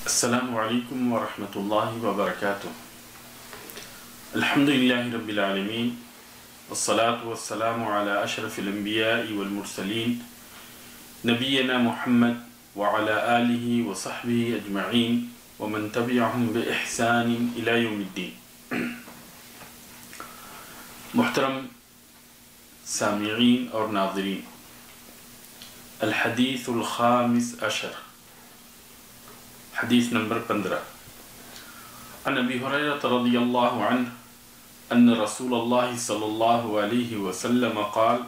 السلام علیکم ورحمۃ اللہ وبرکاتہ۔ الحمدللہ رب العالمین والصلاة والسلام علی اشرف الانبیاء والمرسلین نبینا محمد وعلی آلہ وصحبہ اجمعین ومن تبعہم بإحسان الی یوم الدین۔ محترم سامعین اور ناظرین، الحدیث الخامس عشر، حدیث نمبر 15، عن ابی ہریرہ رضی اللہ عنہ ان رسول اللہ صلی اللہ علیہ وسلم قال: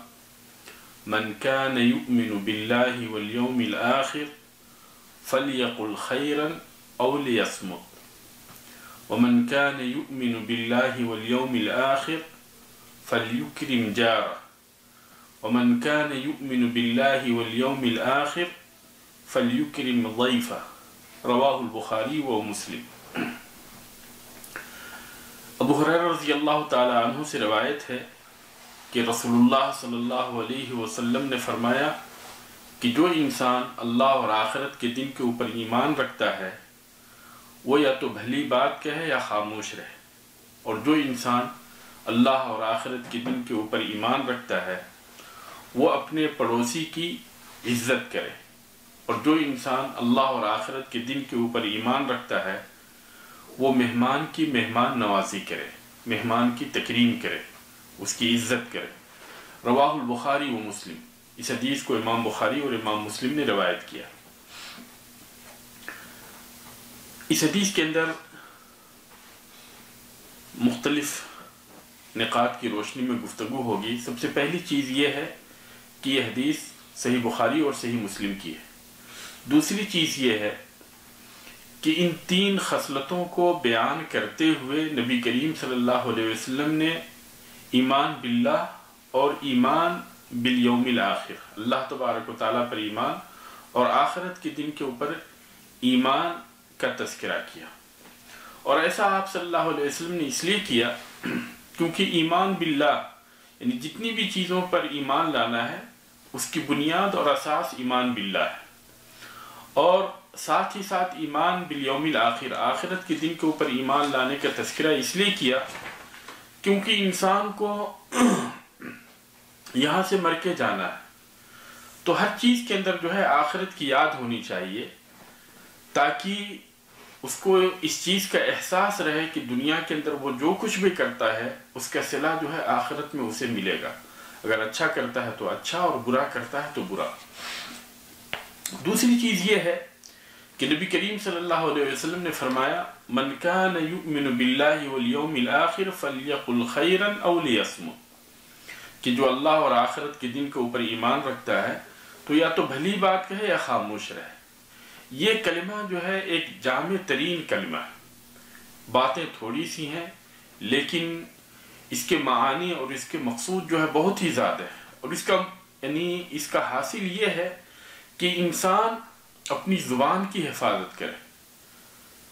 من كان يؤمن بالله واليوم الآخر فليقل خيرا أو ليصمت، ومن كان يؤمن بالله واليوم الآخر فليكرم جاره، ومن كان يؤمن بالله واليوم الآخر فليكرم ضيفه، رواہ البخاری و مسلم۔ ابو ہریرہ رضی اللہ تعالی عنہ سے روایت ہے کہ رسول اللہ صلی اللہ علیہ وسلم نے فرمایا کہ جو انسان اللہ اور آخرت کے دن کے اوپر ایمان رکھتا ہے وہ یا تو بھلی بات کہے یا خاموش رہے، اور جو انسان اللہ اور آخرت کے دن کے اوپر ایمان رکھتا ہے وہ اپنے پڑوسی کی عزت کرے، اور جو انسان اللہ اور آخرت کے دن کے اوپر ایمان رکھتا ہے وہ مہمان کی مہمان نوازی کرے، مہمان کی تکریم کرے، اس کی عزت کرے۔ رواہ البخاری و مسلم۔ اس حدیث کو امام بخاری اور امام مسلم نے روایت کیا۔ اس حدیث کے اندر مختلف نقاط کی روشنی میں گفتگو ہوگی۔ سب سے پہلی چیز یہ ہے کہ یہ حدیث صحیح بخاری اور صحیح مسلم کی ہے۔ دوسری چیز یہ ہے کہ ان تین خصلتوں کو بیان کرتے ہوئے نبی کریم صلی اللہ علیہ وسلم نے ایمان باللہ اور ایمان بالیوم الآخر، اللہ تبارک و تعالیٰ پر ایمان اور آخرت کے دن کے اوپر ایمان کا تذکرہ کیا۔ اور ایسا آپ صلی اللہ علیہ وسلم نے اس لیے کیا کیونکہ ایمان باللہ یعنی جتنی بھی چیزوں پر ایمان لانا ہے اس کی بنیاد اور اساس ایمان باللہ ہے، اور ساتھ ہی ساتھ ایمان بالیوم الآخر، آخرت کے دن کے اوپر ایمان لانے کا تذکرہ اس لیے کیا کیونکہ انسان کو یہاں سے مر کے جانا ہے، تو ہر چیز کے اندر جو ہے آخرت کی یاد ہونی چاہیے تاکہ اس کو اس چیز کا احساس رہے کہ دنیا کے اندر وہ جو کچھ بھی کرتا ہے اس کا صلہ جو ہے آخرت میں اسے ملے گا، اگر اچھا کرتا ہے تو اچھا اور برا کرتا ہے تو برا۔ دوسری چیز یہ ہے کہ نبی کریم صلی اللہ علیہ وسلم نے فرمایا: من کان یؤمن باللہ والیوم الآخر فلیقل خیرا او لیصمت، کہ جو اللہ اور آخرت کے دن کے اوپر ایمان رکھتا ہے تو یا تو بھلی بات کہے یا خاموش رہے۔ یہ کلمہ جو ہے ایک جامع ترین کلمہ ہے، باتیں تھوڑی سی ہیں لیکن اس کے معانی اور اس کے مقصود جو ہے بہت ہی زیادہ ہے، اور اس کا حاصل یہ ہے کہ انسان اپنی زبان کی حفاظت کرے،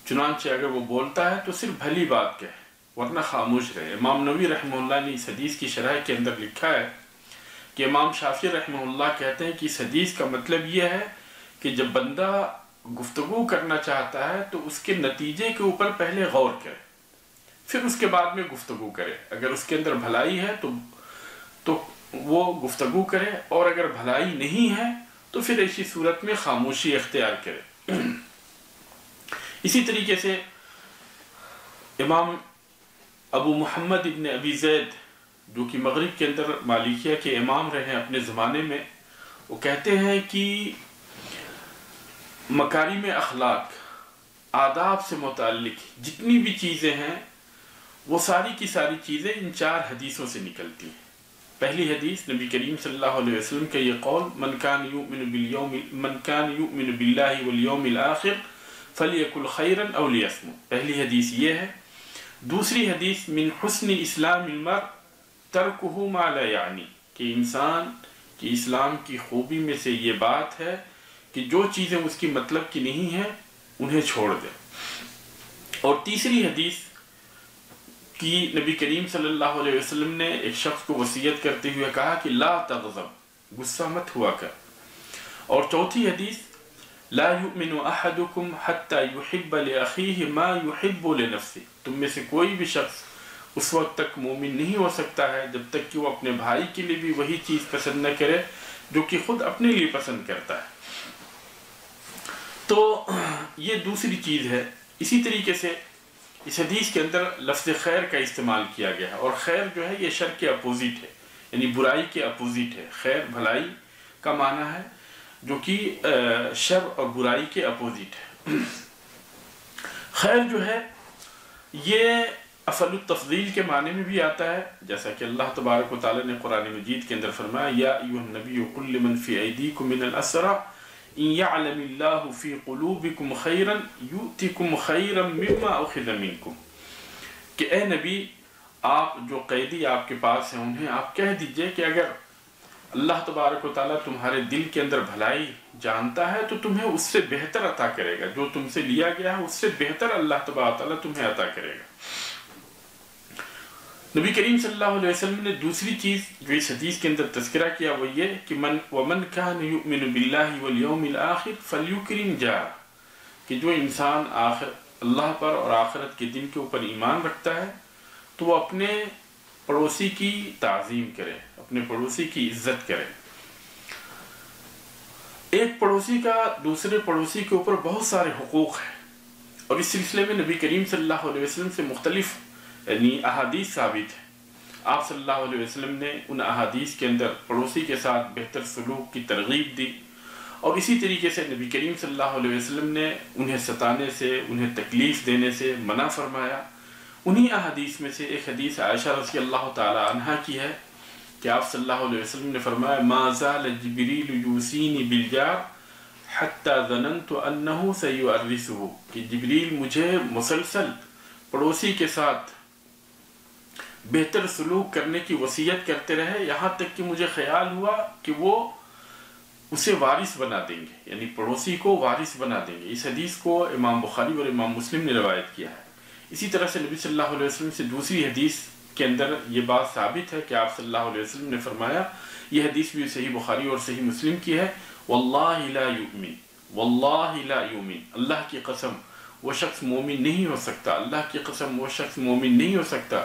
چنانچہ اگر وہ بولتا ہے تو صرف بھلی بات کہے ورنہ خاموش رہے۔ امام نووی رحمہ اللہ نے اس حدیث کی شرح کے اندر لکھا ہے کہ امام شافعی رحمہ اللہ کہتے ہیں کہ اس حدیث کا مطلب یہ ہے کہ جب بندہ گفتگو کرنا چاہتا ہے تو اس کے نتیجے کے اوپر پہلے غور کرے، پھر اس کے بعد میں گفتگو کرے۔ اگر اس کے اندر بھلائی ہے تو وہ گفتگو کرے، اور اگر بھلائی نہیں ہے تو پھر ایسی صورت میں خاموشی اختیار کرے۔ اسی طریقے سے امام ابو محمد ابن ابی زید جو کہ مغرب کے اندر مالکیہ کے امام رہے ہیں اپنے زمانے میں، وہ کہتے ہیں کہ مکارم اخلاق، آداب سے متعلق جتنی بھی چیزیں ہیں وہ ساری کی ساری چیزیں ان چار حدیثوں سے نکلتی ہیں۔ پہلی حدیث نبی کریم صلی اللہ علیہ وسلم کا یہ قول: من کان یؤمن باللہ والیوم الآخر فلیقل خیرا او لیصمت، پہلی حدیث یہ ہے۔ دوسری حدیث: من حسن اسلام المرء ترکہ ما لا یعنی، کہ انسان کی اسلام کی خوبی میں سے یہ بات ہے کہ جو چیزیں اس کی مطلب کی نہیں ہیں انہیں چھوڑ دے۔ اور تیسری حدیث کہ نبی کریم صلی اللہ علیہ وسلم نے ایک شخص کو وصیت کرتے ہوئے کہا کہ لا تغضب، غصہ مت ہوا کر۔ اور چوتھی حدیث: لا یؤمن احدکم حتی یحب لأخیہ ما یحب لنفسہ، تم میں سے کوئی بھی شخص اس وقت تک مومن نہیں ہو سکتا ہے جب تک کہ وہ اپنے بھائی کے لیے بھی وہی چیز پسند نہ کرے جو کہ خود اپنے لیے پسند کرتا ہے۔ تو یہ دوسری چیز ہے۔ اسی طریقے سے اس حدیث کے اندر لفظ خیر کا استعمال کیا گیا ہے، اور خیر جو ہے یہ شر کے اپوزٹ ہے، یعنی برائی کے اپوزٹ ہے۔ خیر بھلائی کا معنی ہے جو کہ شر اور برائی کے اپوزٹ ہے۔ خیر جو ہے یہ افضل التفضیل کے معنی میں بھی آتا ہے، جیسا کہ اللہ تبارک و تعالی نے قرآن مجید کے اندر فرمایا یا ایھا النبی قل لمن فی ایدیکم من الاسری ان یعلم اللہ فی قلوبکم خیرا یؤتکم خیرا مما اخذ منکم، کہ اے نبی آپ جو قیدی آپ کے پاس ہیں انہیں آپ کہہ دیجئے کہ اگر اللہ تبارک و تعالیٰ تمہارے دل کے اندر بھلائی جانتا ہے تو تمہیں اس سے بہتر عطا کرے گا، جو تم سے لیا گیا ہے اس سے بہتر اللہ تبارک و تعالیٰ تمہیں عطا کرے گا۔ نبی کریم صلی اللہ علیہ وسلم نے دوسری چیز جو اس حدیث کے اندر تذکرہ کیا وہ یہ کہ وَمَنْ كَانَ يُؤْمِنُ بِاللَّهِ وَالْيَوْمِ الْآخِرِ فَلْيُكْرِمْ جَارَهُ، کہ جو انسان اللہ پر اور آخرت کے دن کے اوپر ایمان رکھتا ہے تو وہ اپنے پڑوسی کی تعظیم کرے، اپنے پڑوسی کی عزت کرے۔ ایک پڑوسی کا دوسرے پڑوسی کے اوپر بہت سارے حقوق ہیں، اور اس سلسلے میں نبی کریم صلی اللہ علیہ وسلم سے مختلف احادیث ثابت ہے۔ آپ صلی اللہ علیہ وسلم نے ان احادیث کے اندر پڑوسی کے ساتھ بہتر سلوک کی ترغیب دی، اور اسی طریقے سے نبی کریم صلی اللہ علیہ وسلم نے انہیں ستانے سے، انہیں تکلیف دینے سے منع فرمایا۔ انہی احادیث میں سے ایک حدیث عائشہ رضی اللہ تعالی عنہا کی ہے کہ آپ صلی اللہ علیہ وسلم نے فرمایا ما زال جبریل یوصینی بالجار حتی ظننت انہ سیورثہ، کہ جبریل مجھے مسلسل پڑوسی کے ساتھ بہتر سلوک کرنے کی وصیت کرتے رہے، یہاں تک کہ مجھے خیال ہوا کہ وہ اسے وارث بنا دیں گے، یعنی پڑوسی کو وارث بنا دیں گے۔ اس حدیث کو امام بخاری اور امام مسلم نے روایت کیا ہے۔ اسی طرح سے نبی صلی اللہ علیہ وسلم سے دوسری حدیث کے اندر یہ بات ثابت ہے کہ آپ صلی اللہ علیہ وسلم نے فرمایا، یہ حدیث بھی صحیح بخاری اور صحیح مسلم کی ہے، واللہ لا یؤمن، واللہ لا یؤمن، اللہ کی قسم وہ شخص مومن نہیں ہو سکتا، اللہ کی قسم وہ شخص مومن نہیں ہو سکتا۔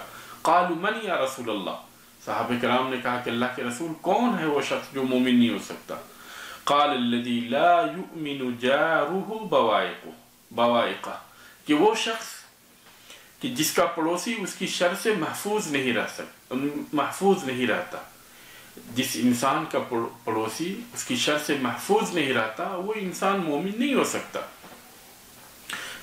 قالوا من یا رسول اللہ، صحابہ کرام نے کہا کہ اللہ کے رسول کون ہے وہ شخص جو مومن نہیں ہو سکتا؟ قال الذی لا یؤمن جارہ بوائقہ، کہ وہ شخص کہ جس کا پڑوسی اس کی شر سے محفوظ نہیں رہتا، جس انسان کا پڑوسی اس کی شر سے محفوظ نہیں رہتا وہ انسان مومن نہیں ہو سکتا۔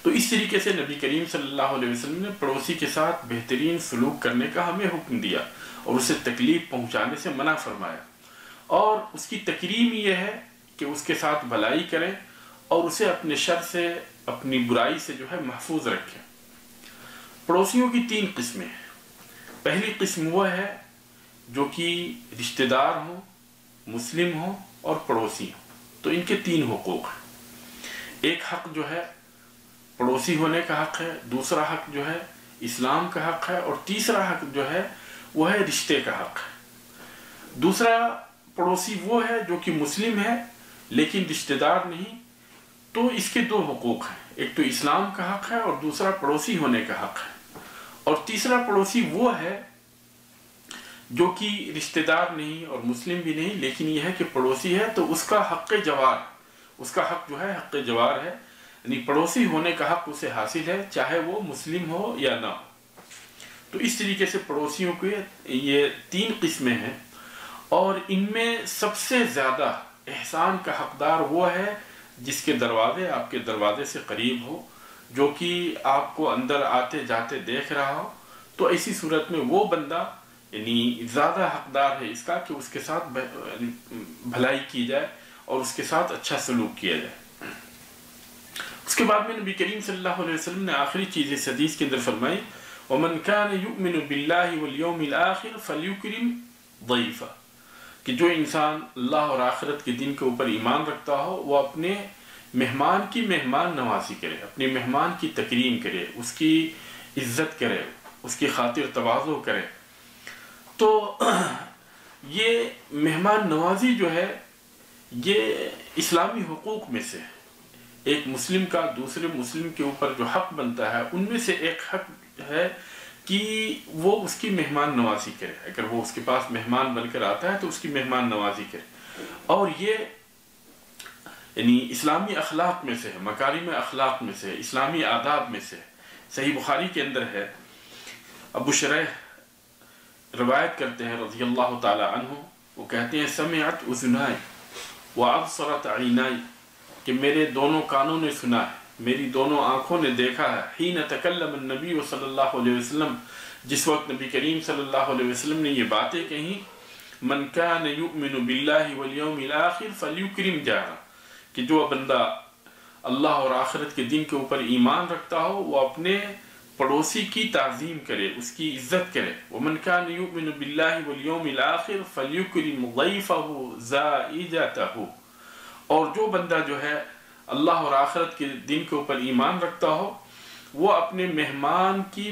تو اس طریقے سے نبی کریم صلی اللہ علیہ وسلم نے پڑوسی کے ساتھ بہترین سلوک کرنے کا ہمیں حکم دیا اور اسے تکلیف پہنچانے سے منع فرمایا، اور اس کی تکریم یہ ہے کہ اس کے ساتھ بھلائی کریں اور اسے اپنے شر سے، اپنی برائی سے جو ہے محفوظ رکھیں۔ پڑوسیوں کی تین قسمیں ہیں۔ پہلی قسم وہ ہے جو کہ رشتہ دار ہوں، مسلم ہوں اور پڑوسی ہوں، تو ان کے تین حقوق ہیں۔ ایک حق جو ہے پڑوسی ہونے کا حق ہے، دوسرا حق جو ہے اسلام کا حق ہے، اور تیسرا حق جو ہے وہ ہے رشتے کا حق ہے۔ دوسرا پڑوسی وہ ہے جو کہ مسلم ہے لیکن رشتہ دار نہیں، تو اس کے دو حقوق ہیں، ایک تو اسلام کا حق ہے اور دوسرا پڑوسی ہونے کا حق ہے۔ اور تیسرا پڑوسی وہ ہے جو کہ رشتہ دار نہیں اور مسلم بھی نہیں، لیکن یہ ہے کہ پڑوسی ہے تو اس کا حق جوار، اس کا حق جو ہے حق جوار ہے، یعنی پڑوسی ہونے کا حق اسے حاصل ہے چاہے وہ مسلم ہو یا نہ ہو۔ تو اس طریقے سے پڑوسیوں کے یہ تین قسمیں ہیں، اور ان میں سب سے زیادہ احسان کا حقدار وہ ہے جس کے دروازے آپ کے دروازے سے قریب ہو، جو کہ آپ کو اندر آتے جاتے دیکھ رہا ہو، تو ایسی صورت میں وہ بندہ یعنی زیادہ حقدار ہے اس کا کہ اس کے ساتھ بھلائی کی جائے اور اس کے ساتھ اچھا سلوک کیا جائے۔ اس کے بعد میں نبی کریم صلی اللہ علیہ وسلم نے آخری چیز اس حدیث کے اندر فرمائی وَمَنْ كَانَ يُؤْمِنُ بِاللَّهِ وَالْيَوْمِ الْآخِرِ فَلْيُكْرِمْ ضَيْفَهُ، کہ جو انسان اللہ اور آخرت کے دن کے اوپر ایمان رکھتا ہو وہ اپنے مہمان کی مہمان نوازی کرے، اپنے مہمان کی تکریم کرے، اس کی عزت کرے، اس کی خاطر تواضع کرے۔ تو یہ مہمان نوازی جو ہے یہ اسلامی حقوق میں سے، ایک مسلم کا دوسرے مسلم کے اوپر جو حق بنتا ہے ان میں سے ایک حق ہے کہ وہ اس کی مہمان نوازی کرے. اگر وہ اس کے پاس مہمان بن کر آتا ہے تو اس کی مہمان نوازی کرے. اور یہ یعنی اسلامی اخلاق میں سے ہے، مکارم اخلاق میں سے، اسلامی آداب میں سے. صحیح بخاری کے اندر ہے، ابو شریح روایت کرتے ہیں رضی اللہ تعالی عنہ، وہ کہتے ہیں سمعت اذنائی وابصرت عینائی، کہ میرے دونوں کانوں نے سنا ہے، میری دونوں آنکھوں نے دیکھا ہے. حین تکلم النبی صلی اللہ علیہ وسلم، جس وقت نبی کریم صلی اللہ علیہ وسلم نے یہ باتیں کہیں، من کان یؤمن باللہ والیوم الاخر فلیکرم جارہ، کہ جو بندہ اللہ اور آخرت کے دن کے اوپر ایمان رکھتا ہو وہ اپنے پڑوسی کی تعظیم کرے، اس کی عزت کرے. ومن کان یؤمن باللہ والیوم الاخر فلیکرم ضیفہ زائجتہ، اور جو بندہ جو ہے اللہ اور آخرت کے دن کے اوپر ایمان رکھتا ہو وہ اپنے مہمان کی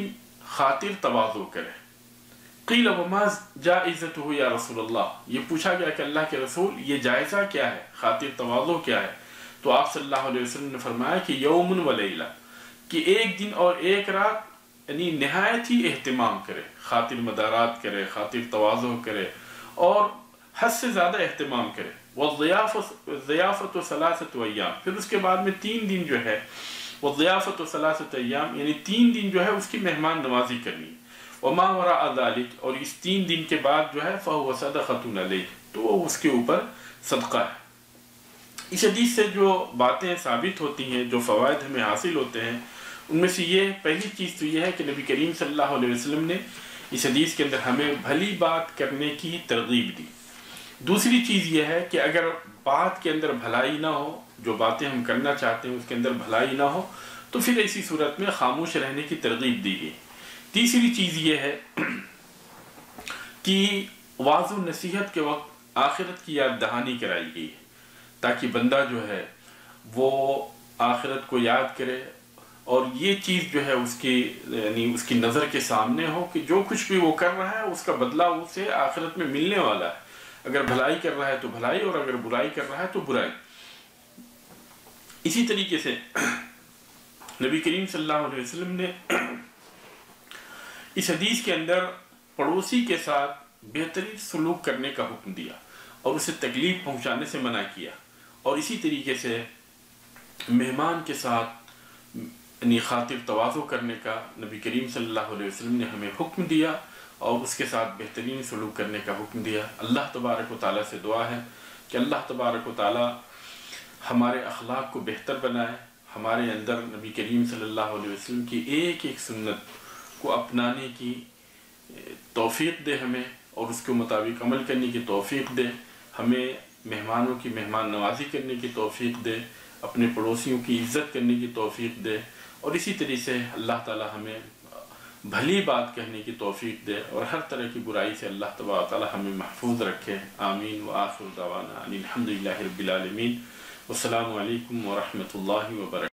خاطر تواضع کرے. قیل وما جائزتہ یا رسول اللہ، یہ پوچھا گیا کہ اللہ کے رسول یہ جائزہ کیا ہے، خاطر تواضع کیا ہے؟ تو آپ صلی اللہ علیہ وسلم نے فرمایا کہ یوم و لیلہ، کہ ایک دن اور ایک رات یعنی نہایت ہی اہتمام کرے، خاطر مدارات کرے، خاطر تواضع کرے اور حد سے زیادہ اہتمام کرے. وَالضِّيَافَةُ ثَلَاثَةُ أَيَّامٍ، پھر اس کے بعد میں 3 دن جو ہے وَالضِّيَافَةُ ثَلَاثَةَ أَيَّامٍ، یعنی 3 دن جو ہے اس کی مہمان نوازی کرنی. وَمَا وَرَاءَ ذَلِكَ، اور اس 3 دن کے بعد جو ہے فَهُوَ صَدَقَةٌ عَلَيْهِ، تو وہ اس کے اوپر صدقہ ہے. اس حدیث سے جو باتیں ثابت ہوتی ہیں، جو فوائد ہمیں حاصل ہوتے ہیں، ان میں سے یہ پہلی چیز تو یہ ہے کہ نبی کریم صلی اللہ علیہ وسلم نے اس حدیث کے اندر ہمیں بھلی بات کرنے کی ترغیب دی. دوسری چیز یہ ہے کہ اگر بات کے اندر بھلائی نہ ہو، جو باتیں ہم کرنا چاہتے ہیں اس کے اندر بھلائی نہ ہو، تو پھر ایسی صورت میں خاموش رہنے کی ترغیب دی گئی. تیسری چیز یہ ہے کہ وعظ و نصیحت کے وقت آخرت کی یاد دہانی کرائی گئی ہے، تاکہ بندہ جو ہے وہ آخرت کو یاد کرے اور یہ چیز جو ہے اس کی یعنی اس کی نظر کے سامنے ہو کہ جو کچھ بھی وہ کر رہا ہے اس کا بدلہ اسے آخرت میں ملنے والا ہے. اگر بھلائی کر رہا ہے تو بھلائی، اور اگر برائی کر رہا ہے تو برائی. اسی طریقے سے نبی کریم صلی اللہ علیہ وسلم نے اس حدیث کے اندر پڑوسی کے ساتھ بہترین سلوک کرنے کا حکم دیا اور اسے تکلیف پہنچانے سے منع کیا. اور اسی طریقے سے مہمان کے ساتھ یعنی خاطر تواضع کرنے کا نبی کریم صلی اللہ علیہ وسلم نے ہمیں حکم دیا اور اس کے ساتھ بہترین سلوک کرنے کا حکم دیا. اللہ تبارک و تعالیٰ سے دعا ہے کہ اللہ تبارک و تعالیٰ ہمارے اخلاق کو بہتر بنائے، ہمارے اندر نبی کریم صلی اللہ علیہ وسلم کی ایک ایک سنت کو اپنانے کی توفیق دے ہمیں، اور اس کے مطابق عمل کرنے کی توفیق دے. ہمیں مہمانوں کی مہمان نوازی کرنے کی توفیق دے، اپنے پڑوسیوں کی عزت کرنے کی توفیق دے، اور اسی طریقے سے اللہ تعالیٰ ہمیں بھلی بات کہنے کی توفیق دے اور ہر طرح کی برائی سے اللہ تبارک و تعالیٰ ہمیں محفوظ رکھے. آمین. وآخر دعوانا ان الحمد للہ رب العالمین. والسلام علیکم ورحمۃ اللہ وبرکاتہ.